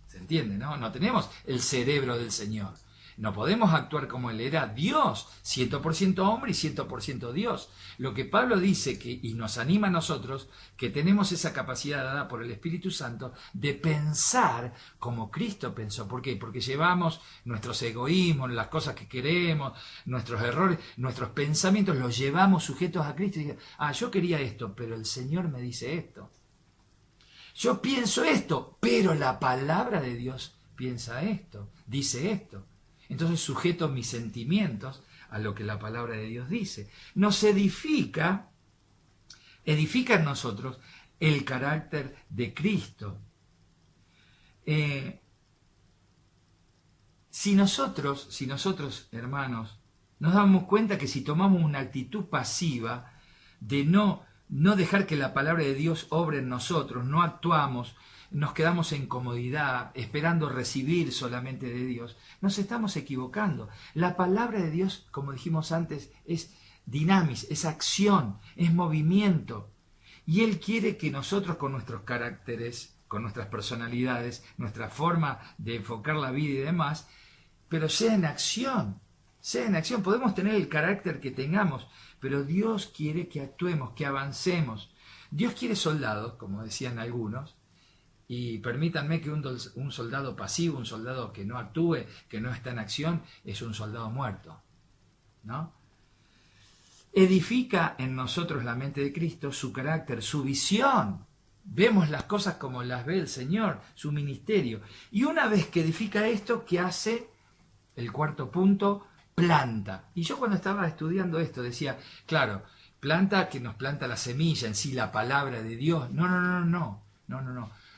¿Se entiende, no? No tenemos el cerebro del Señor. No podemos actuar como Él era Dios, 100% hombre y 100% Dios. Lo que Pablo dice y nos anima a nosotros, que tenemos esa capacidad dada por el Espíritu Santo de pensar como Cristo pensó. ¿Por qué? Porque llevamos nuestros egoísmos, las cosas que queremos, nuestros errores, nuestros pensamientos, los llevamos sujetos a Cristo. Y yo quería esto, pero el Señor me dice esto. Yo pienso esto, pero la palabra de Dios piensa esto, dice esto. Entonces sujeto mis sentimientos a lo que la palabra de Dios dice. Nos edifica en nosotros el carácter de Cristo. Si nosotros, hermanos, nos damos cuenta que si tomamos una actitud pasiva de no dejar que la palabra de Dios obre en nosotros, no actuamos, nos quedamos en comodidad, esperando recibir solamente de Dios, nos estamos equivocando. La palabra de Dios, como dijimos antes, es dinamis, es acción, es movimiento. Y Él quiere que nosotros con nuestros caracteres, con nuestras personalidades, nuestra forma de enfocar la vida y demás, pero sea en acción, Podemos tener el carácter que tengamos, pero Dios quiere que actuemos, que avancemos. Dios quiere soldados, como decían algunos, y permítanme que un soldado pasivo, un soldado que no actúe, que no está en acción, es un soldado muerto. ¿no? Edifica en nosotros la mente de Cristo, su carácter, su visión. Vemos las cosas como las ve el Señor, su ministerio. Y una vez que edifica esto, ¿qué hace? El cuarto punto, planta. Y yo cuando estaba estudiando esto decía, claro, planta que nos planta la semilla en sí, la palabra de Dios. No.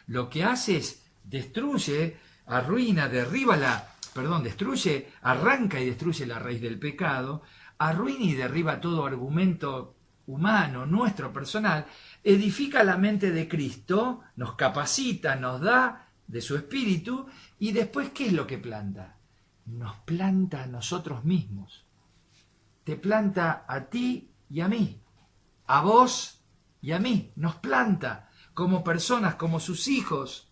Lo que hace es destruye, arruina, destruye, arranca y destruye la raíz del pecado, arruina y derriba todo argumento humano, nuestro, personal, edifica la mente de Cristo, nos capacita, nos da de su espíritu, y después, ¿qué es lo que planta? Nos planta a nosotros mismos. Te planta a ti y a mí, a vos y a mí, nos planta como personas, como sus hijos.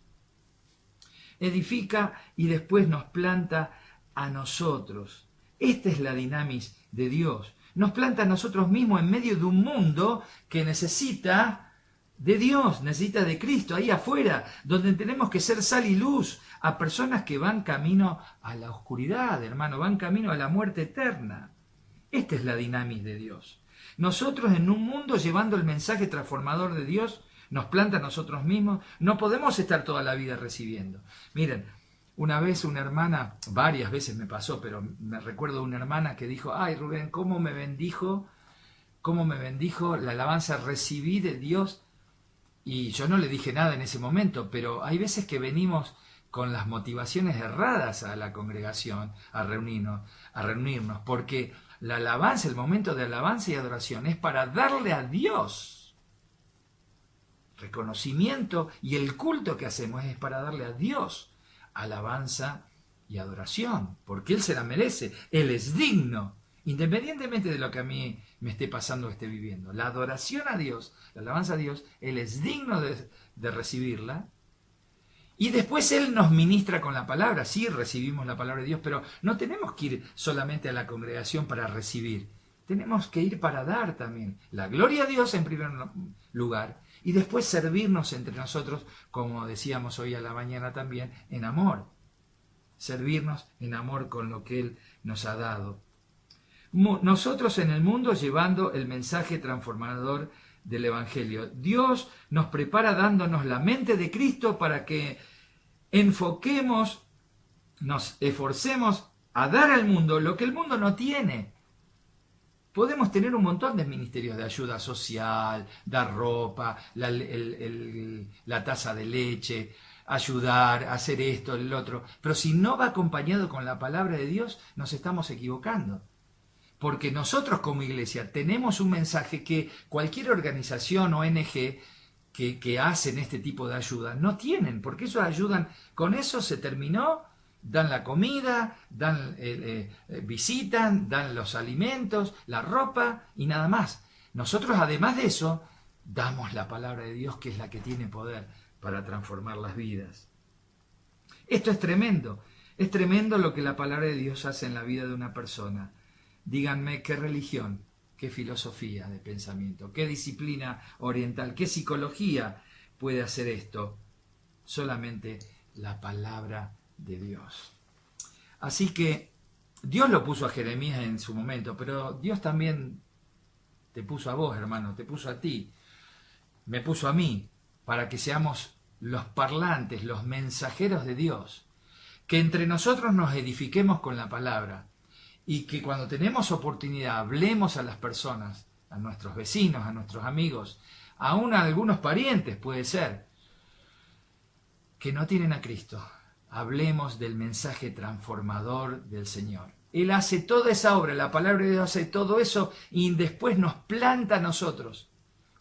Edifica y después nos planta a nosotros. Esta es la dinámica de Dios. Nos planta a nosotros mismos en medio de un mundo que necesita de Dios, necesita de Cristo, ahí afuera, donde tenemos que ser sal y luz a personas que van camino a la oscuridad, hermano, van camino a la muerte eterna. Esta es la dinámica de Dios. Nosotros en un mundo llevando el mensaje transformador de Dios, nos planta a nosotros mismos, no podemos estar toda la vida recibiendo. Miren, una vez una hermana, varias veces me pasó, pero me recuerdo de una hermana que dijo, ay Rubén, cómo me bendijo la alabanza, recibí de Dios. Y yo no le dije nada en ese momento, pero hay veces que venimos con las motivaciones erradas a la congregación, a reunirnos, porque la alabanza, el momento de alabanza y adoración es para darle a Dios reconocimiento, y el culto que hacemos es para darle a Dios alabanza y adoración, porque Él se la merece, Él es digno, independientemente de lo que a mí me esté pasando o esté viviendo. La adoración a Dios, la alabanza a Dios, Él es digno de recibirla, y después Él nos ministra con la palabra. Sí, recibimos la palabra de Dios, pero no tenemos que ir solamente a la congregación para recibir, tenemos que ir para dar también la gloria a Dios en primer lugar, y después servirnos entre nosotros, como decíamos hoy a la mañana también, en amor. Servirnos en amor con lo que Él nos ha dado. Nosotros en el mundo llevando el mensaje transformador del Evangelio. Dios nos prepara dándonos la mente de Cristo para que enfoquemos, nos esforcemos a dar al mundo lo que el mundo no tiene. Podemos tener un montón de ministerios de ayuda social, dar ropa, la taza de leche, ayudar, hacer esto, el otro. Pero si no va acompañado con la palabra de Dios, nos estamos equivocando. Porque nosotros como iglesia tenemos un mensaje que cualquier organización o ONG que hacen este tipo de ayuda no tienen, porque ellos ayudan, con eso se terminó, dan la comida, visitan, dan los alimentos, la ropa y nada más. Nosotros además de eso, damos la palabra de Dios, que es la que tiene poder para transformar las vidas. Esto es tremendo lo que la palabra de Dios hace en la vida de una persona. Díganme qué religión, qué filosofía de pensamiento, qué disciplina oriental, qué psicología puede hacer esto. Solamente la palabra de Dios. Así que Dios lo puso a Jeremías en su momento, pero Dios también te puso a vos, hermano, te puso a ti, me puso a mí, para que seamos los parlantes, los mensajeros de Dios, que entre nosotros nos edifiquemos con la palabra, y que cuando tenemos oportunidad hablemos a las personas, a nuestros vecinos, a nuestros amigos, aún a algunos parientes puede ser, que no tienen a Cristo. Hablemos del mensaje transformador del Señor. Él hace toda esa obra, la palabra de Dios hace todo eso y después nos planta a nosotros.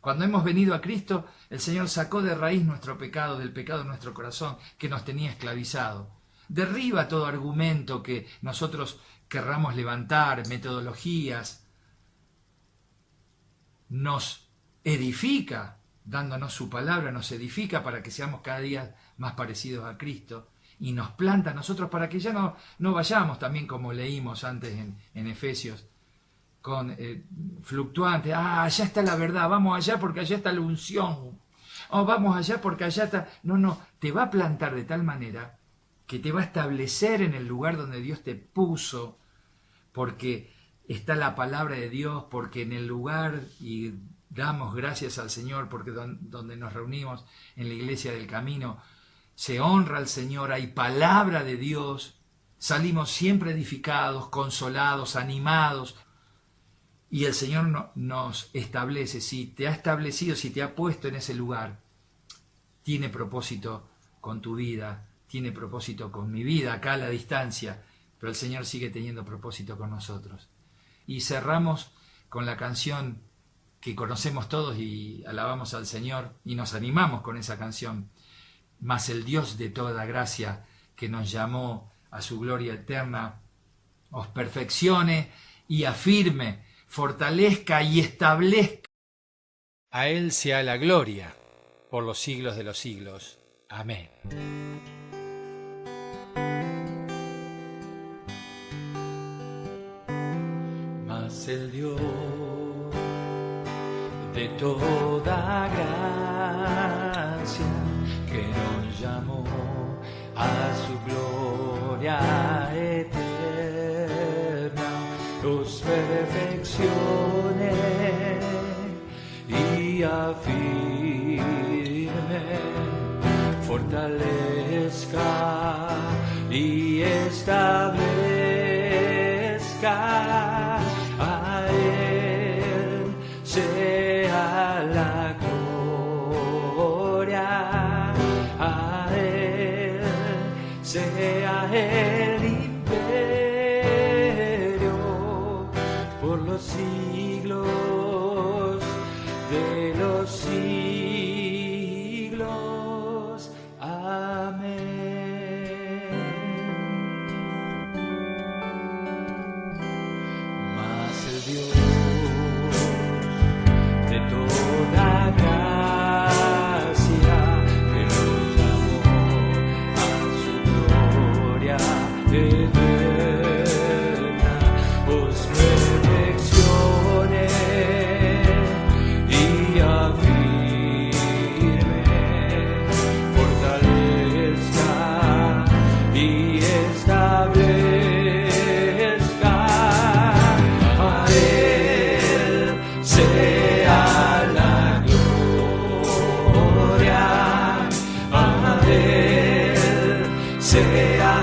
Cuando hemos venido a Cristo, el Señor sacó de raíz nuestro pecado, del pecado de nuestro corazón que nos tenía esclavizado. Derriba todo argumento que nosotros querramos levantar, metodologías. Nos edifica, dándonos su palabra, nos edifica para que seamos cada día más parecidos a Cristo. Y nos planta a nosotros para que ya no vayamos también como leímos antes en Efesios, con fluctuantes. Allá está la verdad, vamos allá porque allá está la unción. Vamos allá porque allá está... No, te va a plantar de tal manera que te va a establecer en el lugar donde Dios te puso, porque está la palabra de Dios, porque en el lugar, y damos gracias al Señor, porque donde nos reunimos en la iglesia del camino, se honra al Señor, hay palabra de Dios, salimos siempre edificados, consolados, animados, y el Señor nos establece. Si te ha establecido, si te ha puesto en ese lugar, tiene propósito con tu vida, tiene propósito con mi vida acá a la distancia, pero el Señor sigue teniendo propósito con nosotros. Y cerramos con la canción que conocemos todos y alabamos al Señor y nos animamos con esa canción. Mas el Dios de toda gracia, que nos llamó a su gloria eterna, os perfeccione y afirme, fortalezca y establezca. A Él sea la gloria por los siglos de los siglos. Amén.
Mas el Dios de toda gracia, que nos llamó a su gloria eterna, los perfeccione y afirme, fortalezca y establezca. A Él sea la gloria, a Él sea el imperio por los siglos de los siglos. Amén. Mas el Dios de toda gracia, que nos llamó a su gloria eterna, os perfeccione y afirme, fortalezca y establezca. A Él sea la gloria, a Él sea